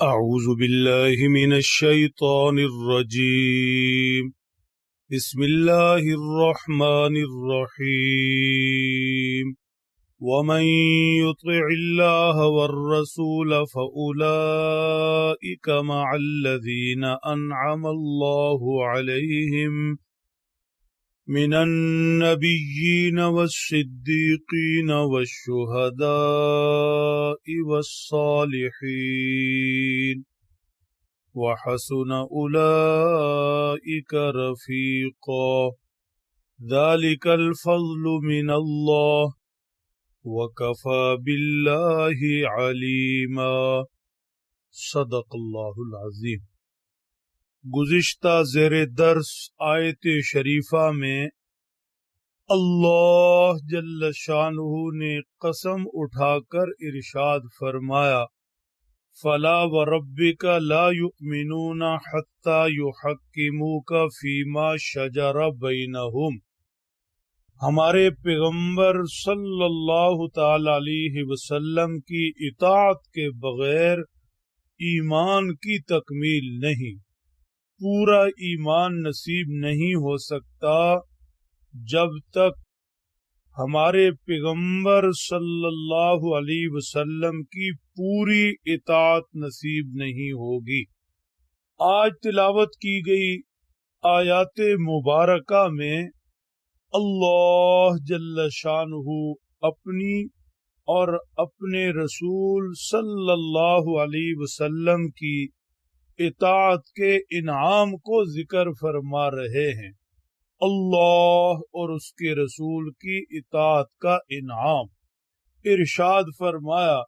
أعوذ بالله من الشيطان الرجيم. بسم الله الرحمن الرحيم. ومن يطع الله والرسول فأولئك مع الذين أنعم الله عليهم من النبيين والصديقين والشهداء والصالحين وحسن أولئك رفيقا. ذلك الفضل من الله وكفى بالله عليما. صدق اللہ العظیم. گزشتہ زیر درس آیت شریفہ میں اللہ جل شانہ نے قسم اٹھا کر ارشاد فرمایا فَلَا وَرَبِّكَ لَا يُؤْمِنُونَ حَتَّى يُحَكِّمُوكَ فِي مَا شَجَرَ بَيْنَهُمْ. ہمارے پیغمبر صلی اللہ تعالی علیہ وسلم کی اطاعت کے بغیر ایمان کی تکمیل نہیں. پورا ایمان نصیب نہیں ہو سکتا جب تک ہمارے پیغمبر صلی اللہ علیہ وسلم کی پوری اطاعت نصیب نہیں ہوگی. آج تلاوت کی گئی آیات مبارکہ میں اللہ جل شانہ اپنی اور اپنے رسول صلی اللہ علیہ وسلم کی اطاعت کے انعام کو ذکر فرما رہے ہیں. اللہ اور اس کے رسول کی اطاعت کا انعام. ارشاد فرمایا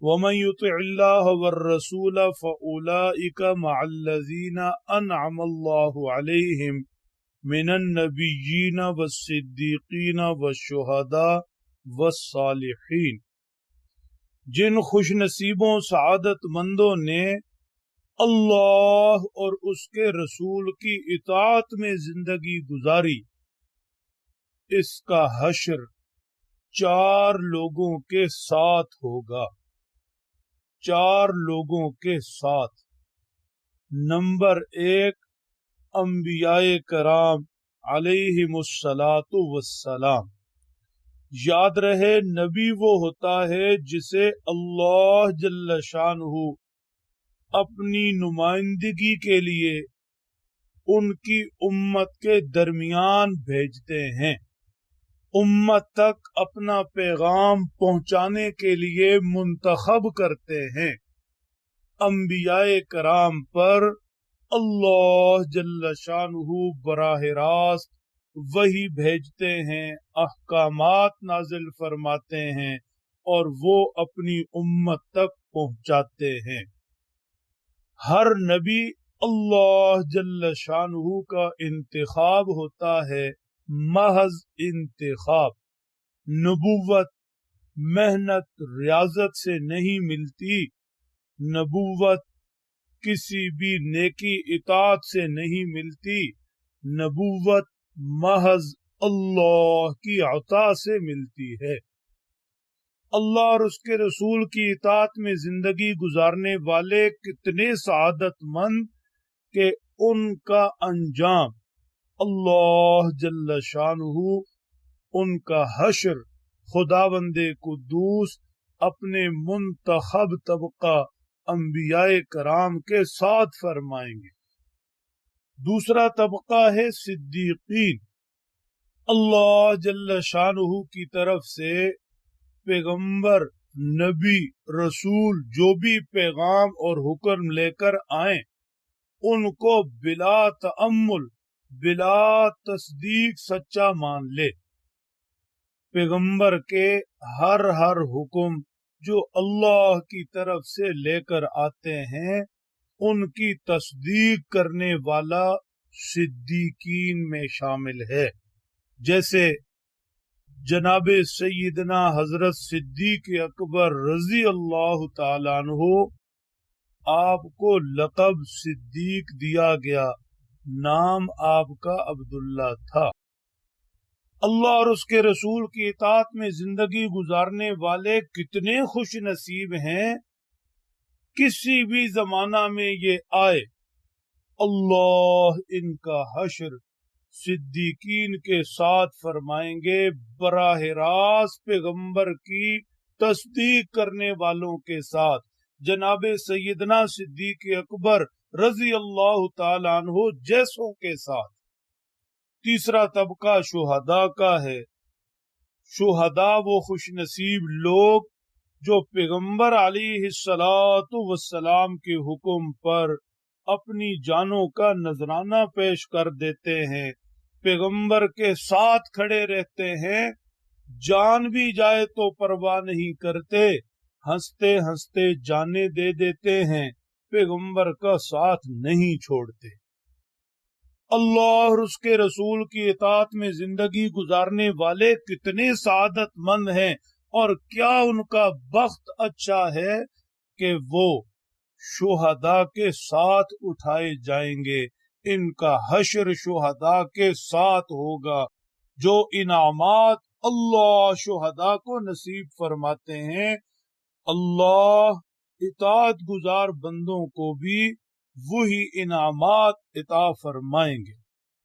وَمَن يُطِعِ اللَّهَ وَالرَّسُولَ فَأُولَئِكَ مَعَ الَّذِينَ أَنْعَمَ اللَّهُ عَلَيْهِمْ مِنَ النَّبِيِّينَ وَالصِّدِّيقِينَ وَالشُّهَدَاءِ وَالصَّالِحِينَ. جن خوش نصیبوں سعادت مندوں نے اللہ اور اس کے رسول کی اطاعت میں زندگی گزاری، اس کا حشر 4 لوگوں کے ساتھ ہوگا. 4 لوگوں کے ساتھ. نمبر 1 انبیاء کرام علیہم الصلاۃ والسلام. یاد رہے نبی وہ ہوتا ہے جسے اللہ جل شانہ اپنی نمائندگی کے لیے ان کی امت کے درمیان بھیجتے ہیں، امت تک اپنا پیغام پہنچانے کے لیے منتخب کرتے ہیں. انبیاء کرام پر اللہ جل شانہ براہ راست وحی بھیجتے ہیں، احکامات نازل فرماتے ہیں اور وہ اپنی امت تک پہنچاتے ہیں. ہر نبی اللہ جل شانہ کا انتخاب ہوتا ہے، محض انتخاب. نبوت محنت ریاضت سے نہیں ملتی، نبوت کسی بھی نیکی اطاعت سے نہیں ملتی، نبوت محض اللہ کی عطا سے ملتی ہے. اللہ اور اس کے رسول کی اطاعت میں زندگی گزارنے والے کتنے سعادت مند کہ ان کا انجام اللہ جل شانہ ان کا حشر خداوند قدوس اپنے منتخب طبقہ انبیاء کرام کے ساتھ فرمائیں گے. دوسرا طبقہ ہے صدیقین. اللہ جل شانہ کی طرف سے پیغمبر، نبی، رسول جو بھی پیغام اور حکم لے کر آئیں ان کو بلا تأمل، بلا تصدیق سچا مان لے. پیغمبر کے ہر حکم جو اللہ کی طرف سے لے کر آتے ہیں ان کی تصدیق کرنے والا صدیقین میں شامل ہے. جیسے جناب سیدنا حضرت صدیق اکبر رضی اللہ تعالیٰ عنہ، آپ کو لقب صدیق دیا گیا، نام آپ کا عبداللہ تھا. اللہ اور اس کے رسول کی اطاعت میں زندگی گزارنے والے کتنے خوش نصیب ہیں किसी भी जमाना में ये आए, अल्लाह इनका हश्र सिद्दीकीन के साथ फरमाएंगे, बराह रास्त पैगंबर की तस्दीक करने वालों के साथ, जनाबे सैयदना सिद्दीक अकबर रजी अल्लाह ताला अन्हु जैसों के साथ। तीसरा तबका शुहदा का है। शुहदा वो खुशनसीब लोग जो पैगंबर अलैहिस्सलातु वस्सलाम के हुक्म पर अपनी जानों का नजराना पेश कर देते हैं, पैगंबर के साथ खड़े रहते हैं, जान भी जाए तो परवाह नहीं करते, हंसते हंसते जाने दे देते हैं, पैगंबर का साथ नहीं छोड़ते। अल्लाह और उसके रसूल की इताअत में जिंदगी गुजारने वाले कितने सआदतमंद हैं, और क्या उनका बख्त अच्छा है कि वो शुहदा के साथ उठाए जाएंगे। इनका हश्र शुहदा के साथ होगा। जो इनामात अल्लाह शुहदा को नसीब फरमाते हैं, अल्लाह इताअत गुजार बंदों को भी वही इनामात इता फरमाएंगे।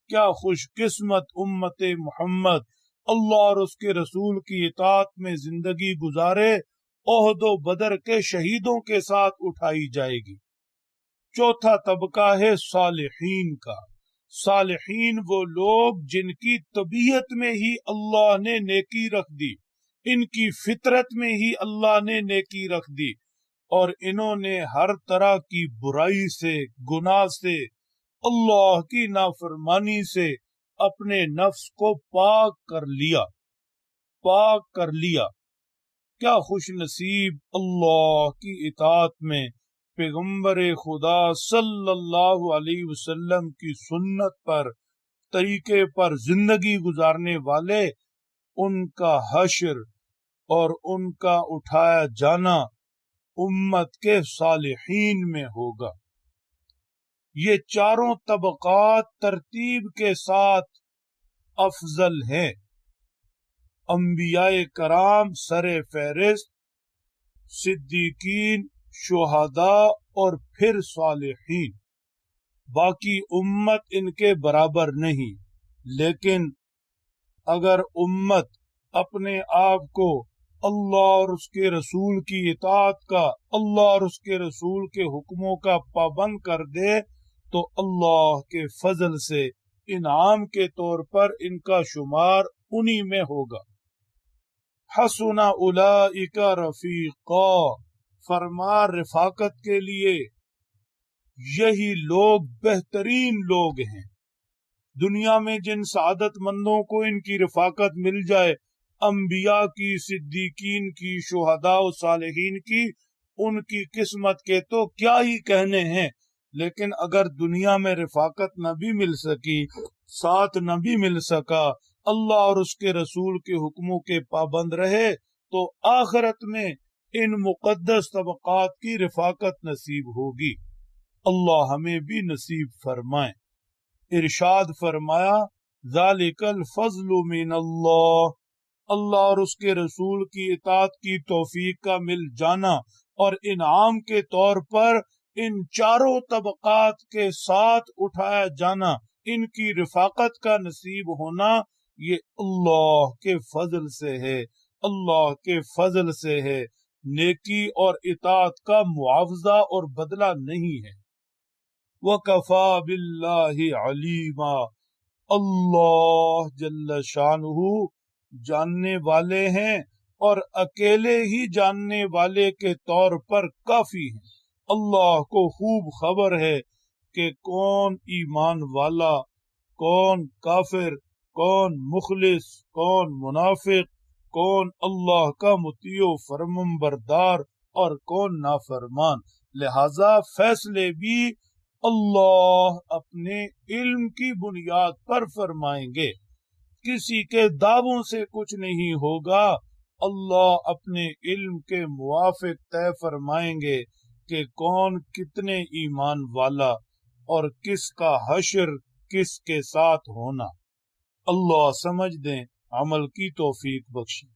क्या खुशकिस्मत उम्मत मोहम्मद अल्लाह और उसके रसूल की इताअत में जिंदगी गुजारे, ओहद व बदर के शहीदों के साथ उठाई जाएगी। चौथा तबका है सालिहीन का। सालिहीन वो लोग जिनकी तबीयत में ही अल्लाह ने नेकी रख दी, इनकी फितरत में ही अल्लाह ने नेकी रख दी, और इन्होंने हर तरह की बुराई से, गुनाह से, अल्लाह की नाफरमानी से अपने नफ्स को पाक कर लिया, पाक कर लिया। क्या खुश नसीब अल्लाह की इताअत में पैगंबर खुदा सल्लल्लाहु अलैहि वसल्लम की सुन्नत पर, तरीके पर जिंदगी गुजारने वाले, उनका हश्र और उनका उठाया जाना उम्मत के सालिहीन में होगा। ये चारों तबकात तरतीब के साथ अफजल हैं। अंबियाए कराम सरे फहरिस्त, सिद्दीकीन, शुहदा और फिर सालिहीन। बाकी उम्मत इनके बराबर नहीं। लेकिन अगर उम्मत अपने आप को अल्लाह और उसके रसूल की इताअत का, अल्लाह और उसके रसूल के हुक्मों का पाबंद कर दे, तो अल्लाह के फजल से इनाम के तौर पर इनका शुमार उन्हीं में होगा। हसुना उलाइका रफीका, फरमा रिफाकत के लिए यही लोग बेहतरीन लोग हैं। दुनिया में जिन सआदतमंदों को इनकी रिफाकत मिल जाए, अंबिया की, सिद्दीकीन की, शुहदा और सालिहीन की, उनकी किस्मत के तो क्या ही कहने हैं। लेकिन अगर दुनिया में रिफाकत न भी मिल सकी, साथ न भी मिल सका, अल्लाह और उसके रसूल के हुक्मों के पाबंद रहे, तो आखिरत में इन मुकद्दस तबकात की रिफाकत नसीब होगी। अल्लाह हमें भी नसीब फरमाए। इरशाद फरमाया, ज़ालिकल फज़्लु मिनल्लाह, अल्लाह और उसके रसूल की इताअत की तौफीक का मिल जाना और इनाम के तौर पर इन चारों तबकात के साथ उठाया जाना, इनकी रिफाकत का नसीब होना, ये अल्लाह के फजल से है, अल्लाह के फजल से है। नेकी और इताअत का मुआवजा और बदला नहीं है। वकफा बिल्लाहि अलीमा, अल्लाह जल्ल शानुहु जानने वाले हैं और अकेले ही जानने वाले के तौर पर काफी हैं। अल्लाह को खूब खबर है कि कौन ईमान वाला, कौन काफिर, कौन मुखलिस, कौन मुनाफिक, कौन अल्लाह का मुतीओ फरमाबरदार और कौन नाफरमान। लिहाजा फैसले भी अल्लाह अपने इल्म की बुनियाद पर फरमाएंगे। किसी के दावों से कुछ नहीं होगा, अल्लाह अपने इल्म के मुवाफिक तय फरमाएंगे कि कौन कितने ईमान वाला और किसका हश्र किसके साथ होना। अल्लाह समझ दें, अमल की तौफीक बख्शे।